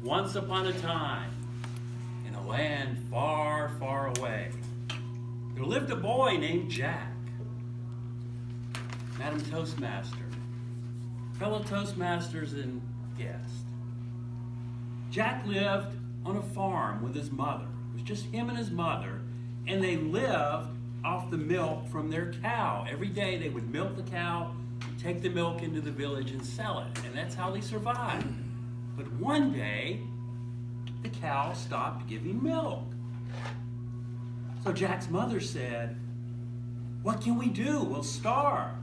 once upon a time, in a land far, far away, there lived a boy named Jack. Madam Toastmaster, fellow Toastmasters and guests. Jack lived on a farm with his mother. It was just him and his mother, and they lived off the milk from their cow. Every day they would milk the cow, take the milk into the village and sell it, and that's how they survived. But one day, the cow stopped giving milk. So Jack's mother said, "What can we do? We'll starve."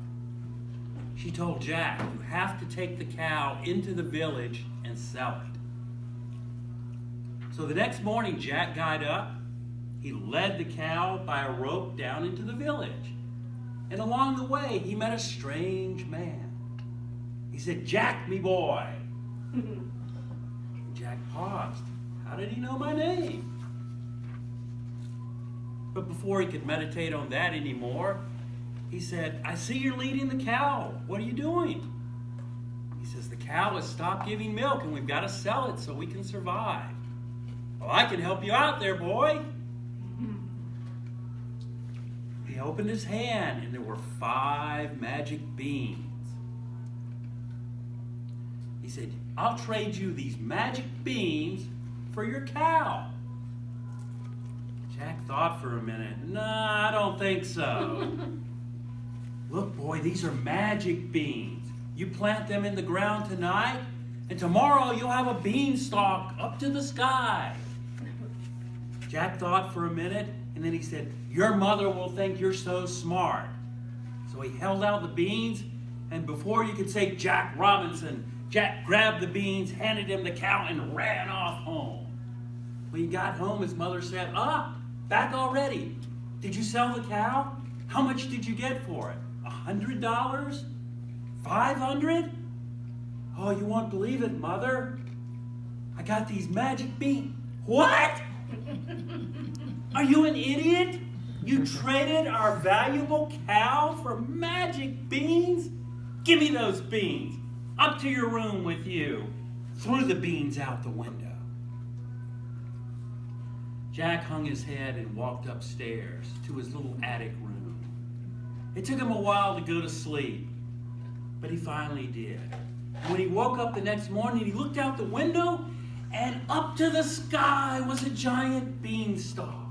She told Jack, "You have to take the cow into the village and sell it." So the next morning, Jack got up. He led the cow by a rope down into the village. And along the way, he met a strange man. He said, "Jack, me boy." Jack paused. How did he know my name? But before he could meditate on that anymore, he said, "I see you're leading the cow. What are you doing?" He says, "The cow has stopped giving milk and we've got to sell it so we can survive." "Well, I can help you out there, boy." He opened his hand and there were 5 magic beans. He said, "I'll trade you these magic beans for your cow." Jack thought for a minute. "Nah, I don't think so." "Look, boy, these are magic beans. You plant them in the ground tonight, and tomorrow you'll have a beanstalk up to the sky." Jack thought for a minute, and then he said, "Your mother will think you're so smart." So he held out the beans, and before you could say Jack Robinson, Jack grabbed the beans, handed him the cow, and ran off home. When he got home, his mother said, "Back already. Did you sell the cow? How much did you get for it? $100? 500? Oh, you won't believe it, Mother. I got these magic beans." "What? Are you an idiot? You traded our valuable cow for magic beans? Give me those beans. Up to your room with you." Threw the beans out the window. Jack hung his head and walked upstairs to his little attic room. It took him a while to go to sleep, but he finally did. And when he woke up the next morning, he looked out the window, and up to the sky was a giant beanstalk.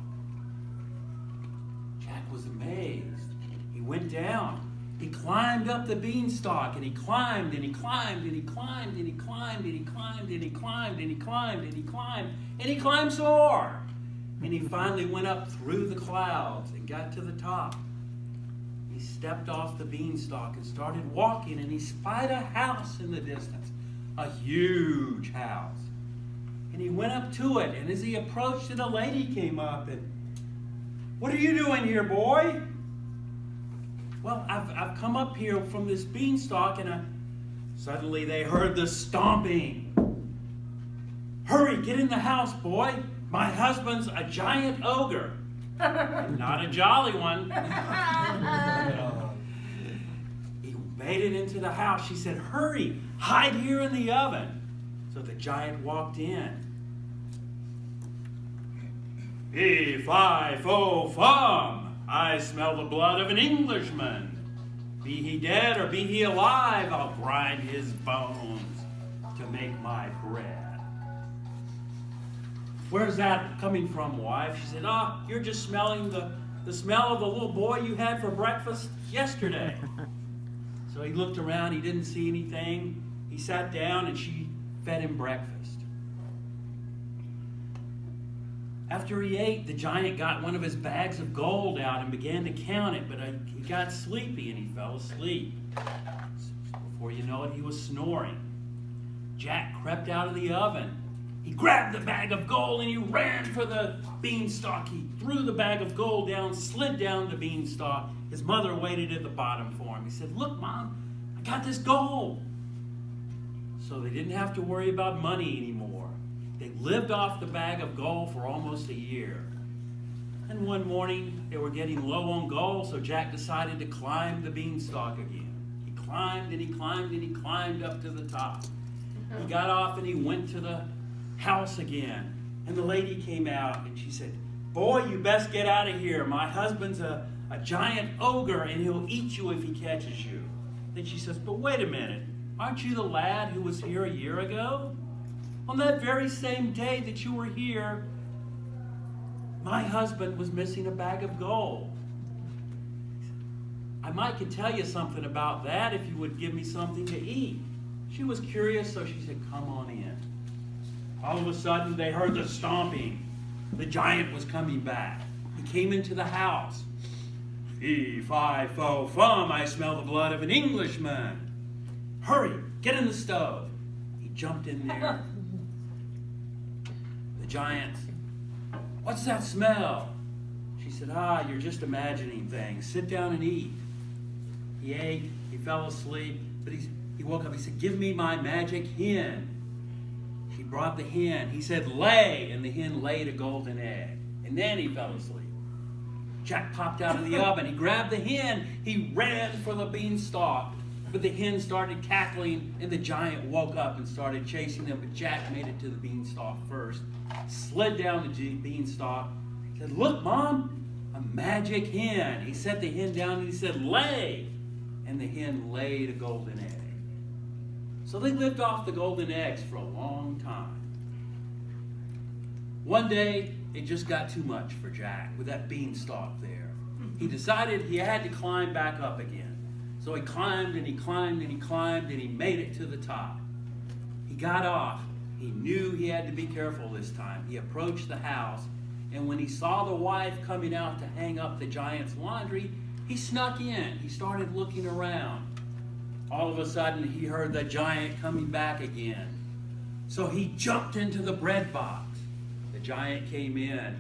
Jack was amazed. He went down. He climbed up the beanstalk, and he climbed, and he climbed, and he climbed, and he climbed, and he climbed, and he climbed, and he climbed, and he climbed, and he climbed some more. And he finally went up through the clouds and got to the top. He stepped off the beanstalk and started walking, and he spied a house in the distance, a huge house. And he went up to it, and as he approached it, a lady came up and, "What are you doing here, boy?" "Well, I've come up here from this beanstalk," and suddenly they heard the stomping. "Hurry, get in the house, boy. My husband's a giant ogre." Not a jolly one. He made it into the house. She said, "Hurry, hide here in the oven." So the giant walked in. "Fee, fi, fo, fum. I smell the blood of an Englishman. Be he dead or be he alive, I'll grind his bones to make my bread." "Where's that coming from, wife?" She said, "You're just smelling the smell of the little boy you had for breakfast yesterday." So he looked around, he didn't see anything. He sat down and she fed him breakfast. After he ate, the giant got one of his bags of gold out and began to count it, but he got sleepy and he fell asleep. Before you know it, he was snoring. Jack crept out of the oven. He grabbed the bag of gold and he ran for the beanstalk. He threw the bag of gold down, slid down the beanstalk. His mother waited at the bottom for him. He said, "Look, Mom, I got this gold." So they didn't have to worry about money anymore. They lived off the bag of gold for almost a year. And one morning, they were getting low on gold, so Jack decided to climb the beanstalk again. He climbed and he climbed and he climbed up to the top. He got off and he went to the house again. And the lady came out and she said, "Boy, you best get out of here. My husband's a giant ogre and he'll eat you if he catches you." Then she says, "But wait a minute. Aren't you the lad who was here a year ago? On that very same day that you were here, my husband was missing a bag of gold. I might could tell you something about that if you would give me something to eat." She was curious, so she said, "Come on in." All of a sudden, they heard the stomping. The giant was coming back. He came into the house. "Fee, fi, fo, fum, I smell the blood of an Englishman. Hurry, get in the stove." He jumped in there. The giant, "What's that smell?" She said, "You're just imagining things. Sit down and eat." He ate, he fell asleep, but he woke up. He said, "Give me my magic hen." She brought the hen. He said, "Lay," and the hen laid a golden egg. And then he fell asleep. Jack popped out of the oven. He grabbed the hen. He ran for the beanstalk. But the hen started cackling, and the giant woke up and started chasing them. But Jack made it to the beanstalk first, slid down the beanstalk, said, "Look, Mom, a magic hen." He set the hen down and he said, "Lay." And the hen laid a golden egg. So they lived off the golden eggs for a long time. One day, it just got too much for Jack with that beanstalk there. He decided he had to climb back up again. So he climbed and he climbed and he climbed and he made it to the top. He got off. He knew he had to be careful this time. He approached the house, and when he saw the wife coming out to hang up the giant's laundry, he snuck in. He started looking around. All of a sudden, he heard the giant coming back again. So he jumped into the bread box. The giant came in.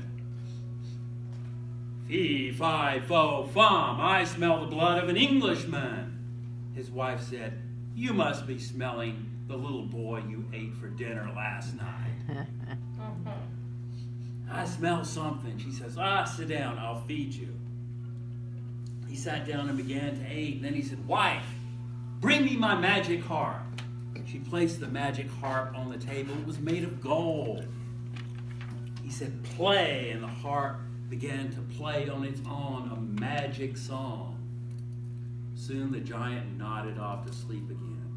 "Fee, fi, fo, fum, I smell the blood of an Englishman." His wife said, "You must be smelling the little boy you ate for dinner last night." "I smell something." She says, "Sit down, I'll feed you." He sat down and began to eat. And then he said, "Wife, bring me my magic harp." She placed the magic harp on the table. It was made of gold. He said, "Play," and the harp began to play on its own a magic song. Soon the giant nodded off to sleep again.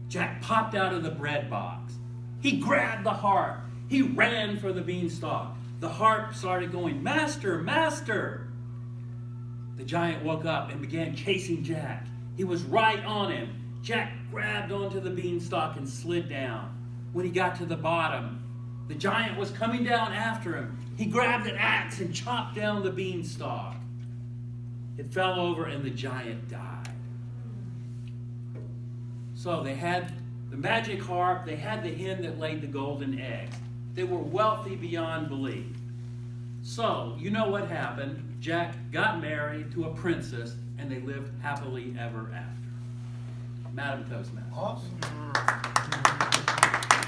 Jack popped out of the bread box. He grabbed the harp. He ran for the beanstalk. The harp started going, "Master, master!" The giant woke up and began chasing Jack. He was right on him. Jack grabbed onto the beanstalk and slid down. When he got to the bottom, the giant was coming down after him. He grabbed an axe and chopped down the beanstalk. It fell over and the giant died. So they had the magic harp, they had the hen that laid the golden eggs. They were wealthy beyond belief. So, you know what happened. Jack got married to a princess and they lived happily ever after. Madam Toastmaster. Awesome.